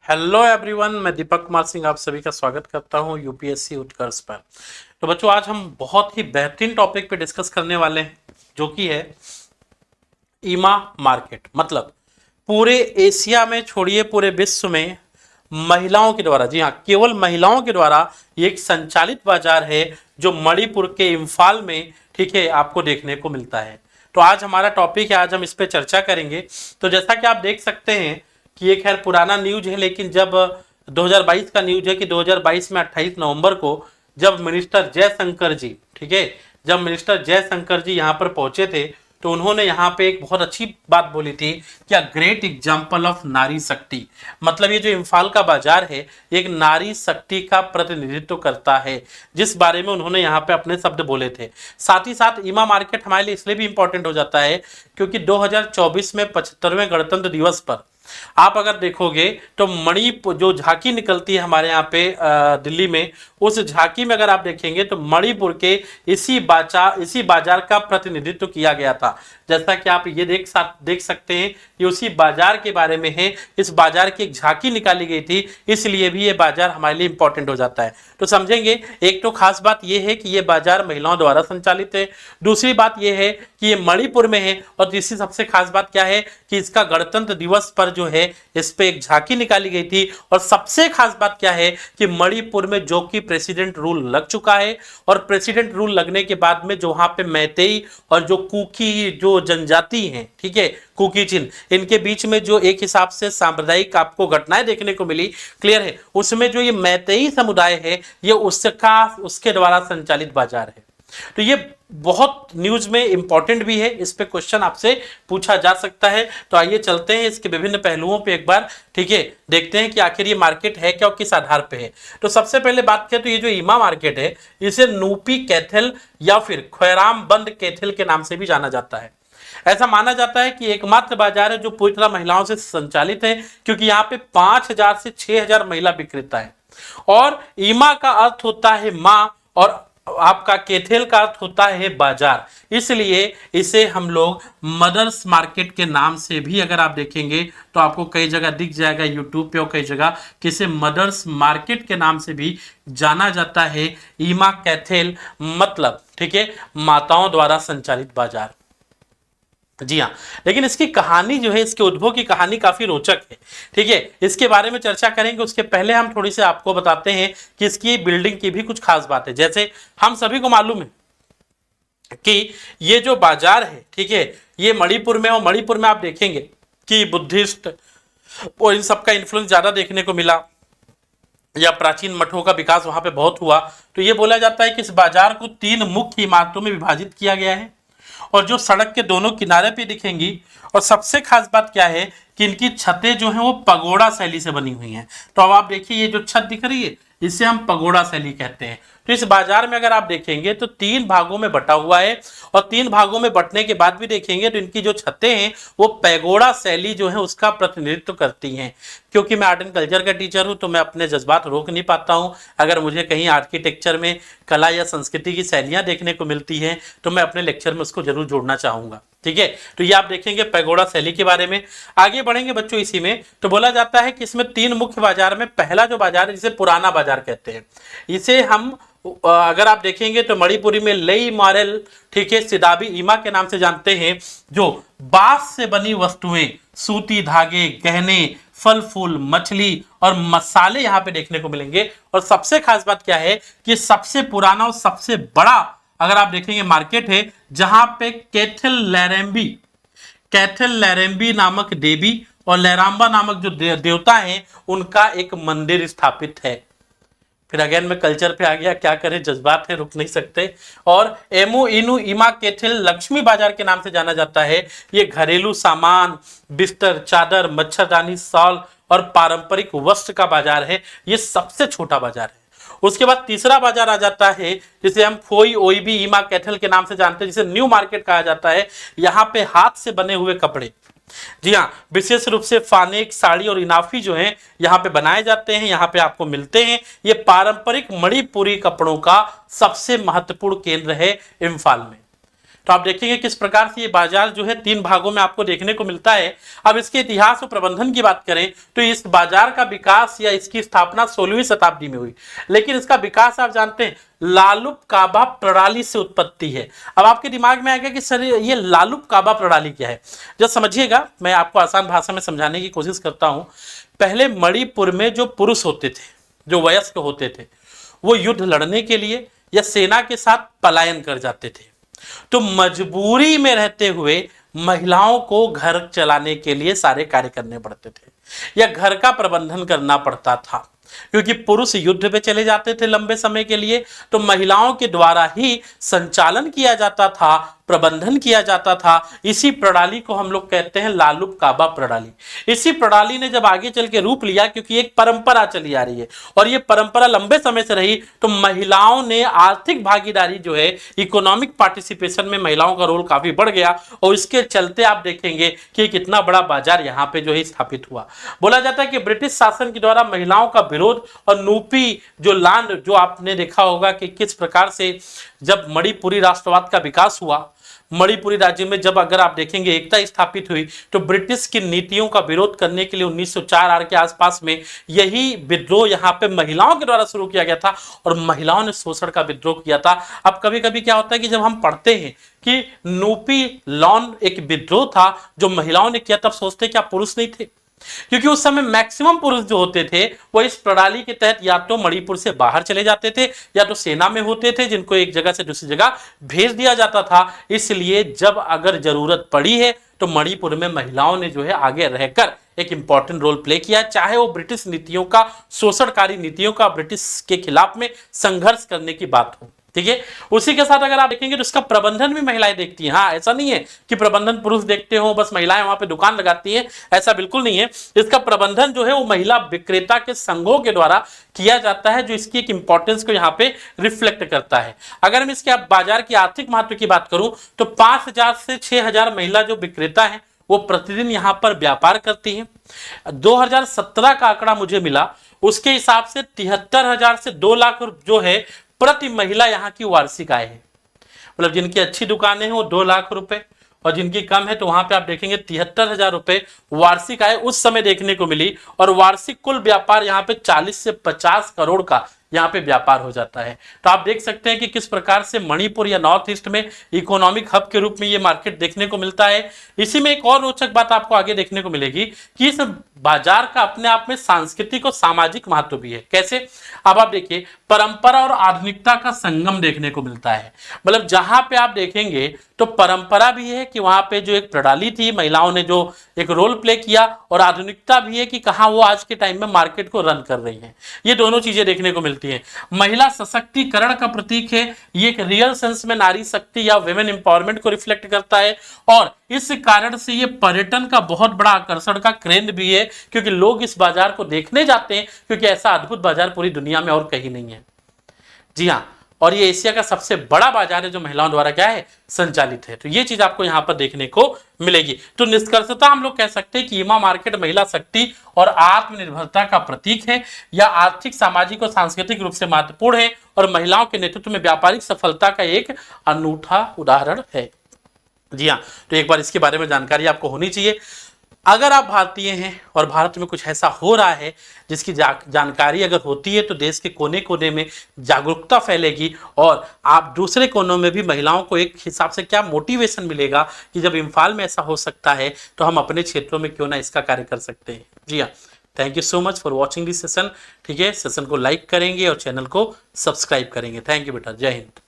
Hello everyone, मैं दीपक कुमार सिंह आप सभी का स्वागत करता हूं यूपीएससी उत्कर्ष पर। तो बच्चों, आज हम बहुत ही बेहतरीन टॉपिक पे डिस्कस करने वाले हैं, जो कि है ईमा मार्केट। मतलब पूरे एशिया में छोड़िए, पूरे विश्व में महिलाओं के द्वारा, जी हाँ, केवल महिलाओं के द्वारा ये एक संचालित बाजार है जो मणिपुर के इम्फाल में, ठीक है, आपको देखने को मिलता है। तो आज हमारा टॉपिक है, आज हम इस पे चर्चा करेंगे। तो जैसा कि आप देख सकते हैं कि ये खैर पुराना न्यूज है, लेकिन जब 2022 का न्यूज है कि 2022 में 28 नवंबर को जब मिनिस्टर जयशंकर जी, ठीक है, जब मिनिस्टर जयशंकर जी यहाँ पर पहुंचे थे, तो उन्होंने यहाँ पे एक बहुत अच्छी बात बोली थी कि अ ग्रेट एग्जाम्पल ऑफ नारी शक्ति। मतलब ये जो इम्फाल का बाजार है, एक नारी शक्ति का प्रतिनिधित्व करता है, जिस बारे में उन्होंने यहाँ पे अपने शब्द बोले थे। साथ ही साथ ईमा मार्केट हमारे लिए इसलिए भी इंपॉर्टेंट हो जाता है क्योंकि 2024 में 75वें गणतंत्र दिवस पर आप अगर देखोगे तो मणिपुर जो झांकी निकलती है हमारे यहाँ पे दिल्ली में, उस झांकी में अगर आप देखेंगे तो मणिपुर के इसी बाजार का प्रतिनिधित्व किया गया था। जैसा कि आप ये देख सकते हैं, ये उसी बाजार के बारे में है। इस बाजार की एक झांकी निकाली गई थी, इसलिए भी ये बाजार हमारे लिए इंपॉर्टेंट हो जाता है। तो समझेंगे, एक तो खास बात ये है कि ये बाजार महिलाओं द्वारा संचालित है। दूसरी बात ये है कि ये मणिपुर में है। और तीसरी सबसे खास बात क्या है कि इसका गणतंत्र दिवस पर जो है इस पे एक झांकी निकाली गई थी। और सबसे खास बात क्या है कि मणिपुर में जो कि प्रेसिडेंट रूल लग चुका है, और प्रेसिडेंट रूल लगने के बाद में जो वहां पे मैतेई और जो कुकी जो जनजाति हैं, ठीक है, कुकी चिन्ह, इनके बीच में जो एक हिसाब से सांप्रदायिक आपको घटनाएं देखने को मिली, क्लियर है, उसमें जो ये मैतेई समुदाय है, ये उसके द्वारा संचालित बाजार है। तो ये बहुत न्यूज में इंपॉर्टेंट भी है, इस पे क्वेश्चन आपसे पूछा जा सकता है। तो आइए चलते हैं इसके विभिन्न पहलुओं पे एक बार, ठीक है, देखते हैं कि आखिर ये मार्केट है क्या और किस आधार पे है। तो सबसे पहले बात करें तो ये जो ईमा मार्केट है, इसे नूपी कैथल या फिर खैराम बंद कैथल के नाम से भी जाना जाता है। ऐसा माना जाता है कि एकमात्र बाजार है जो पूरी तरह महिलाओं से संचालित है, क्योंकि यहाँ पे 5000 से 6000 महिला विक्रेता है। और ईमा का अर्थ होता है माँ, और आपका कैथल का अर्थ होता है बाजार, इसलिए इसे हम लोग मदर्स मार्केट के नाम से भी अगर आप देखेंगे तो आपको कई जगह दिख जाएगा यूट्यूब पे और कई जगह, किसे मदर्स मार्केट के नाम से भी जाना जाता है। ईमा कैथल मतलब, ठीक है, माताओं द्वारा संचालित बाजार। जी हाँ, लेकिन इसकी कहानी जो है, इसके उद्भव की कहानी काफी रोचक है, ठीक है, इसके बारे में चर्चा करेंगे। उसके पहले हम थोड़ी सी आपको बताते हैं कि इसकी बिल्डिंग की भी कुछ खास बात है। जैसे हम सभी को मालूम है कि ये जो बाजार है, ठीक है, ये मणिपुर में, और मणिपुर में आप देखेंगे कि बुद्धिस्ट और इन सबका इन्फ्लुएंस ज्यादा देखने को मिला, या प्राचीन मठों का विकास वहां पे बहुत हुआ। तो ये बोला जाता है कि इस बाजार को 3 मुख्य इमारतों में विभाजित किया गया है, और जो सड़क के दोनों किनारे पे दिखेंगी। और सबसे खास बात क्या है कि इनकी छतें जो हैं वो पगोड़ा शैली से बनी हुई हैं। तो अब आप देखिए, ये जो छत दिख रही है, इसे हम पगोड़ा शैली कहते हैं। तो इस बाजार में अगर आप देखेंगे तो 3 भागों में बटा हुआ है, और 3 भागों में बटने के बाद भी देखेंगे तो इनकी जो छतें हैं वो पैगोड़ा शैली जो है उसका प्रतिनिधित्व करती हैं। क्योंकि मैं आर्ट एंड कल्चर का टीचर हूं, तो मैं अपने जज्बात रोक नहीं पाता हूं। अगर मुझे कहीं आर्किटेक्चर में कला या संस्कृति की शैलियां देखने को मिलती हैं तो मैं अपने लेक्चर में उसको जरूर जोड़ना चाहूंगा, ठीक है। तो ये आप देखेंगे पैगोड़ा शैली के बारे में। आगे बढ़ेंगे बच्चों इसी में, तो बोला जाता है कि इसमें 3 मुख्य बाजार में पहला जो बाजार है, जिसे पुराना बाजार कहते हैं, इसे हम अगर आप देखेंगे तो मणिपुरी में लई मारेल, ठीक है, सिदाबी ईमा के नाम से जानते हैं। जो बांस से बनी वस्तुएं, सूती धागे, गहने, फल फूल, मछली और मसाले यहाँ पे देखने को मिलेंगे। और सबसे खास बात क्या है कि सबसे पुराना और सबसे बड़ा अगर आप देखेंगे मार्केट है, जहां पे कैथल लैरेम्बी नामक देवी और लैराम्बा नामक जो देवता हैं, उनका एक मंदिर स्थापित है। फिर अगेन मैं कल्चर पे आ गया, क्या करें, जज्बात है, रुक नहीं सकते। और एमू इनू ईमा कैथल लक्ष्मी बाजार के नाम से जाना जाता है। ये घरेलू सामान, बिस्तर, चादर, मच्छरदानी, शॉल और पारंपरिक वस्त्र का बाजार है। ये सबसे छोटा बाजार है। उसके बाद तीसरा बाजार आ जाता है, जिसे हम फोई ओईबी ईमा कैथल के नाम से जानते हैं, जिसे न्यू मार्केट कहा जाता है। यहाँ पे हाथ से बने हुए कपड़े, जी हाँ, विशेष रूप से फानेक, साड़ी और इनाफी जो हैं यहाँ पे बनाए जाते हैं, यहाँ पे आपको मिलते हैं। ये पारंपरिक मणिपुरी कपड़ों का सबसे महत्वपूर्ण केंद्र है इम्फाल में। तो आप देखेंगे किस प्रकार से ये बाजार जो है 3 भागों में आपको देखने को मिलता है। अब इसके इतिहास और प्रबंधन की बात करें तो इस बाजार का विकास या इसकी स्थापना 16वीं शताब्दी में हुई, लेकिन इसका विकास आप जानते हैं लालुप काबा प्रणाली से उत्पत्ति है। अब आपके दिमाग में आएगा कि सर ये लालुप काबा प्रणाली क्या है, जब समझिएगा मैं आपको आसान भाषा में समझाने की कोशिश करता हूं। पहले मणिपुर में जो पुरुष होते थे, जो वयस्क होते थे, वो युद्ध लड़ने के लिए या सेना के साथ पलायन कर जाते थे, तो मजबूरी में रहते हुए महिलाओं को घर चलाने के लिए सारे कार्य करने पड़ते थे या घर का प्रबंधन करना पड़ता था, क्योंकि पुरुष युद्ध पे चले जाते थे लंबे समय के लिए, तो महिलाओं के द्वारा ही संचालन किया जाता था, प्रबंधन किया जाता था। इसी प्रणाली को हम लोग कहते हैं लालुप काबा प्रणाली। इसी प्रणाली ने जब आगे चल के रूप लिया, क्योंकि एक परंपरा चली आ रही है और ये परंपरा लंबे समय से रही, तो महिलाओं ने आर्थिक भागीदारी जो है, इकोनॉमिक पार्टिसिपेशन में महिलाओं का रोल काफी बढ़ गया और इसके चलते आप देखेंगे कि कितना बड़ा बाजार यहाँ पे जो है स्थापित हुआ। बोला जाता है कि ब्रिटिश शासन के द्वारा महिलाओं का विरोध और नुपी जो लैंड, जो आपने देखा होगा कि किस प्रकार से जब मणिपुरी राष्ट्रवाद का विकास हुआ, मणिपुरी राज्य में जब अगर आप देखेंगे एकता स्थापित हुई, तो ब्रिटिश की नीतियों का विरोध करने के लिए 1904 आर के आसपास में यही विद्रोह यहाँ पे महिलाओं के द्वारा शुरू किया गया था और महिलाओं ने शोषण का विद्रोह किया था। अब कभी कभी क्या होता है कि जब हम पढ़ते हैं कि नुपी लॉन एक विद्रोह था जो महिलाओं ने किया, तब सोचते क्या पुरुष नहीं थे, क्योंकि उस समय मैक्सिमम पुरुष जो होते थे वो इस प्रणाली के तहत या तो मणिपुर से बाहर चले जाते थे या तो सेना में होते थे, जिनको एक जगह से दूसरी जगह भेज दिया जाता था। इसलिए जब अगर जरूरत पड़ी है तो मणिपुर में महिलाओं ने जो है आगे रहकर एक इंपॉर्टेंट रोल प्ले किया, चाहे वो ब्रिटिश नीतियों का, शोषणकारी नीतियों का ब्रिटिश के खिलाफ में संघर्ष करने की बात हो। ठीक है, उसी के साथ अगर आप देखेंगे तो इसका प्रबंधन भी महिलाएं देखती हैं। हाँ, ऐसा नहीं है कि प्रबंधन पुरुष देखते हो, बस महिलाएं वहां पे दुकान लगाती हैं, ऐसा बिल्कुल नहीं है। इसका प्रबंधन जो है वो महिला विक्रेता के संघों के द्वारा किया जाता है, जो इसकी एक इंपॉर्टेंस को यहाँ पे रिफ्लेक्ट करता है। अगर मैं इसके बाजार की आर्थिक महत्व की बात करूं तो 5000 से 6000 महिला जो विक्रेता है वो प्रतिदिन यहाँ पर व्यापार करती है। 2017 का आंकड़ा मुझे मिला, उसके हिसाब से 73,000 से 2 लाख जो है प्रति महिला यहाँ की वार्षिक आय है। मतलब जिनकी अच्छी दुकानें हैं वो 2 लाख रुपए और जिनकी कम है तो वहां पे आप देखेंगे 73,000 रुपए वार्षिक आय उस समय देखने को मिली। और वार्षिक कुल व्यापार यहाँ पे 40 से 50 करोड़ का यहाँ पे व्यापार हो जाता है। तो आप देख सकते हैं कि किस प्रकार से मणिपुर या नॉर्थ ईस्ट में इकोनॉमिक हब के रूप में ये मार्केट देखने को मिलता है। इसी में एक और रोचक बात आपको आगे देखने को मिलेगी कि इस बाजार का अपने आप में सांस्कृतिक और सामाजिक महत्व भी है। कैसे? अब आप देखिए, परंपरा और आधुनिकता का संगम देखने को मिलता है। मतलब जहां पे आप देखेंगे तो परंपरा भी है कि वहां पे जो एक प्रणाली थी, महिलाओं ने जो एक रोल प्ले किया, और आधुनिकता भी है कि कहां वो आज के टाइम में मार्केट को रन कर रही हैं। ये दोनों चीजें देखने को मिलती हैं। महिला सशक्तिकरण का प्रतीक है, ये एक रियल सेंस में नारी शक्ति या विमेन एम्पावरमेंट को रिफ्लेक्ट करता है। और इस कारण से ये पर्यटन का बहुत बड़ा आकर्षण का केंद्र भी है, क्योंकि लोग इस बाजार को देखने जाते हैं, क्योंकि ऐसा अद्भुत बाजार पूरी दुनिया में और कहीं नहीं है। जी हाँ, और ये एशिया का सबसे बड़ा बाजार है जो महिलाओं द्वारा क्या है, संचालित है। तो ये चीज आपको यहाँ पर देखने को मिलेगी। तो निष्कर्षतः हम लोग कह सकते हैं कि ईमा मार्केट महिला शक्ति और आत्मनिर्भरता का प्रतीक है, या आर्थिक, सामाजिक और सांस्कृतिक रूप से महत्वपूर्ण है, और महिलाओं के नेतृत्व में व्यापारिक सफलता का एक अनूठा उदाहरण है। जी हाँ, तो एक बार इसके बारे में जानकारी आपको होनी चाहिए। अगर आप भारतीय हैं और भारत में कुछ ऐसा हो रहा है जिसकी जानकारी अगर होती है तो देश के कोने कोने में जागरूकता फैलेगी, और आप दूसरे कोनों में भी महिलाओं को एक हिसाब से क्या मोटिवेशन मिलेगा कि जब इम्फाल में ऐसा हो सकता है तो हम अपने क्षेत्रों में क्यों ना इसका कार्य कर सकते हैं। जी हाँ, thank you so much for watching this session. ठीक है, सेशन को लाइक करेंगे और चैनल को सब्सक्राइब करेंगे। थैंक यू बेटा, जय हिंद।